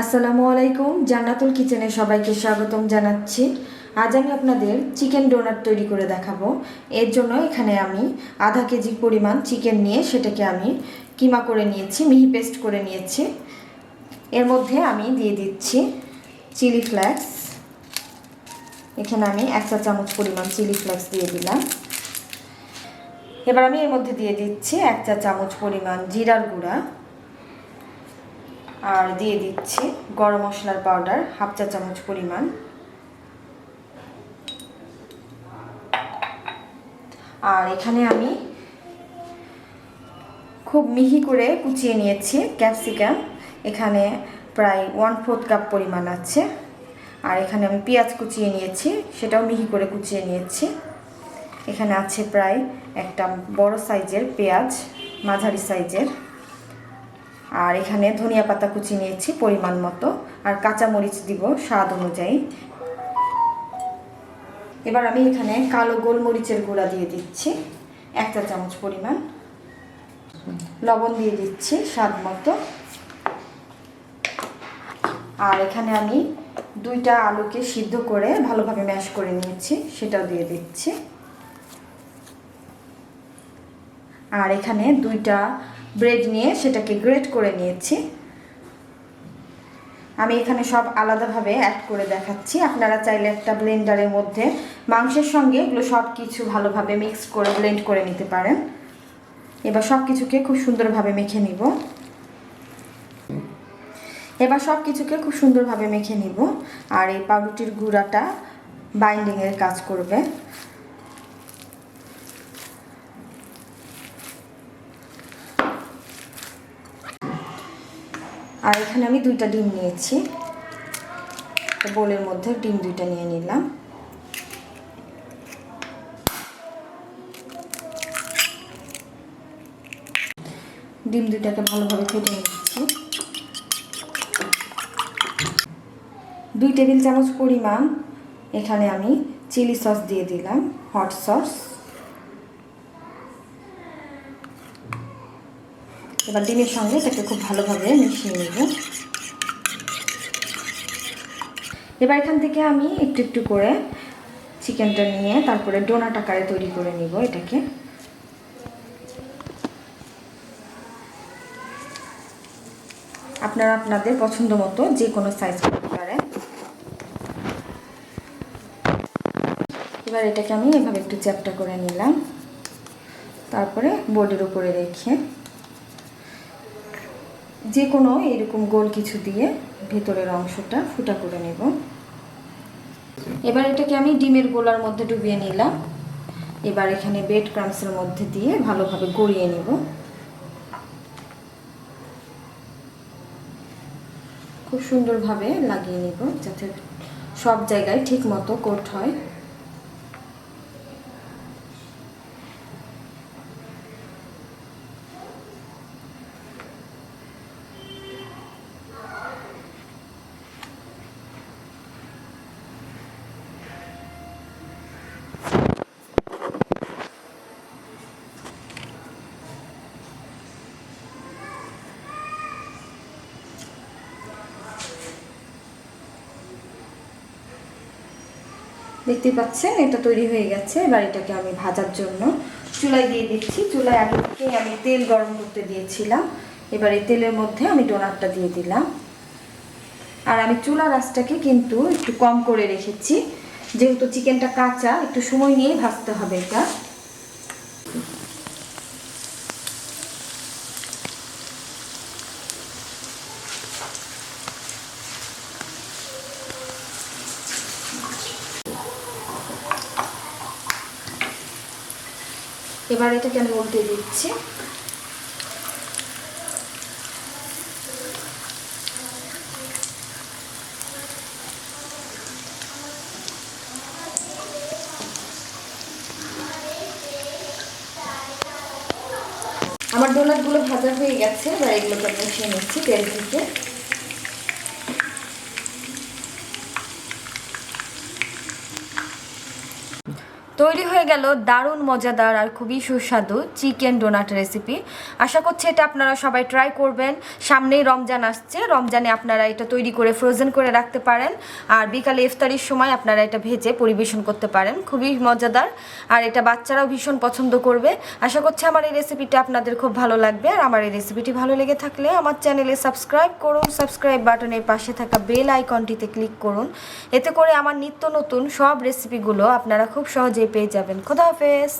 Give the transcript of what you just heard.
আসসালামু আলাইকুম, জান্নাতুল কিচেনে সবাইকে স্বাগতম জানাচ্ছি। আজ আমি আপনাদের চিকেন ডোনাট তৈরি করে দেখাবো। এর জন্য এখানে আমি আধা কেজি পরিমাণ চিকেন নিয়ে সেটাকে আমি কিমা করে নিয়েছি, মিহি পেস্ট করে নিয়েছি। এর মধ্যে আমি দিয়ে দিচ্ছি চিলি ফ্লেক্স। এখানে আমি 1 চা চামচ পরিমাণ চিলি ফ্লেক্স দিয়ে দিলাম। এবার আমি এর মধ্যে দিয়ে দিচ্ছি 1 চা চামচ পরিমাণ জিরার গুঁড়া, আর দিয়ে দিচ্ছি গরম মশলার পাউডার 1/2 চা চামচ পরিমাণ, আর এখানে আমি খুব মিহি করে কুচিয়ে নিয়েছি ক্যাপসিকাম। এখানে প্রায় 1/4 কাপ পরিমাণ আছে। আর এখানে আমি পেঁয়াজ কুচিয়ে নিয়েছি, সেটাও মিহি করে কুচিয়ে নিয়েছি। এখানে আছে প্রায় একটা বড় সাইজের পেঁয়াজ, মাঝারি সাইজের। আর এখানে ধনিয়া পাতা কুচি নিয়েছি পরিমাণ মতো, আর কাঁচা মরিচ দিব স্বাদ অনুযায়ী। এবার আমি এখানে কালো গোলমরিচের গুঁড়া দিয়ে দিচ্ছি 1 চা চামচ পরিমাণ, লবণ দিয়ে দিচ্ছি স্বাদ মতো। আর এখানে আমি 2টা আলুকে সিদ্ধ করে ভালোভাবে ম্যাশ করে নিয়েছি, সেটাও দিয়ে দিচ্ছি। আর এখানে 2টা ব্রেড নিয়ে সেটাকে গ্রেট করে নিয়েছি। আমি এখানে সব আলাদাভাবে অ্যাড করে দেখাচ্ছি। আপনারা চাইলে একটা ব্লেন্ডারের মধ্যে মাংসের সঙ্গে এগুলো সব কিছু ভালোভাবে মিক্স করে ব্লেন্ড করে নিতে পারেন। এবার সব কিছুকে খুব সুন্দরভাবে মেখে নিব। আর এই পাউরুটির গুঁড়াটা বাইন্ডিংয়ের কাজ করবে। আর এখানে আমি 2টা ডিম নিয়েছি, বোলের মধ্যে ডিম 2টা নিয়ে নিলাম। ডিম 2টাকে ভালোভাবে ফেটে নিচ্ছি। 2 টেবিল চামচ পরিমাণ এখানে আমি চিলি সস দিয়ে দিলাম, হট সস। এবার ডিমের সঙ্গে এটাকে খুব ভালোভাবে মিশিয়ে নেব। এবার এখান থেকে আমি একটু একটু করে চিকেনটা নিয়ে তারপরে ডোনাট আকারে তৈরি করে নিব এটাকে। আপনারা আপনাদের পছন্দ মতো যে কোনো সাইজ করতে পারেন। এবার এটাকে আমি এভাবে একটু চ্যাপ্টা করে নিলাম, তারপরে বোর্ডের উপরে রেখে যে কোনো এরকম গোল কিছু দিয়ে ভেতরের অংশটা ফুটা করে নেব। এবার এটাকে আমি ডিমের গোলার মধ্যে ডুবিয়ে নিলাম। এবার এখানে ব্রেড ক্রাম্বসের মধ্যে দিয়ে ভালোভাবে গড়িয়ে নেব। খুব সুন্দরভাবে লাগিয়ে নেব যাতে সব জায়গায় ঠিক মতো কোট হয়। দেখতে পাচ্ছেন এটা তৈরি হয়ে গেছে। এবার এটাকে আমি ভাজার জন্য চুলায় দিয়ে দিচ্ছি। চুলায় আগে থেকে আমি তেল গরম করতে দিয়েছিলাম। এবার এই তেলের মধ্যে আমি ডোনাটটা দিয়ে দিলাম। আর আমি চুলার আঁচটাকে কিন্তু একটু কম করে রেখেছি, যেহেতু চিকেনটা কাঁচা, একটু সময় নিয়েই ভাজতে হবে এটা। এবার এটাকে আমি উল্টে দিচ্ছি। আমার ডোনাটগুলো ভাজা হয়ে গেছে। এবার এগুলোকে আমি উঠিয়ে নিচ্ছি তেল থেকে। তৈরি হয়ে গেল দারুণ মজাদার আর খুবই সুস্বাদু চিকেন ডোনাট রেসিপি। আশা করছি এটা আপনারা সবাই ট্রাই করবেন। সামনেই রমজান আসছে, রমজানে আপনারা এটা তৈরি করে ফ্রোজেন করে রাখতে পারেন, আর বিকালে ইফতারির সময় আপনারা এটা ভেজে পরিবেশন করতে পারেন। খুবই মজাদার, আর এটা বাচ্চারাও ভীষণ পছন্দ করবে। আশা করছি আমার এই রেসিপিটা আপনাদের খুব ভালো লাগবে। আর আমার এই রেসিপিটি ভালো লেগে থাকলে আমার চ্যানেলে সাবস্ক্রাইব করুন, সাবস্ক্রাইব বাটনের পাশে থাকা বেল আইকনটিতে ক্লিক করুন। এতে করে আমার নিত্য নতুন সব রেসিপিগুলো আপনারা খুব সহজেই পেয়ে যাবেন। খোদা হাফেজ।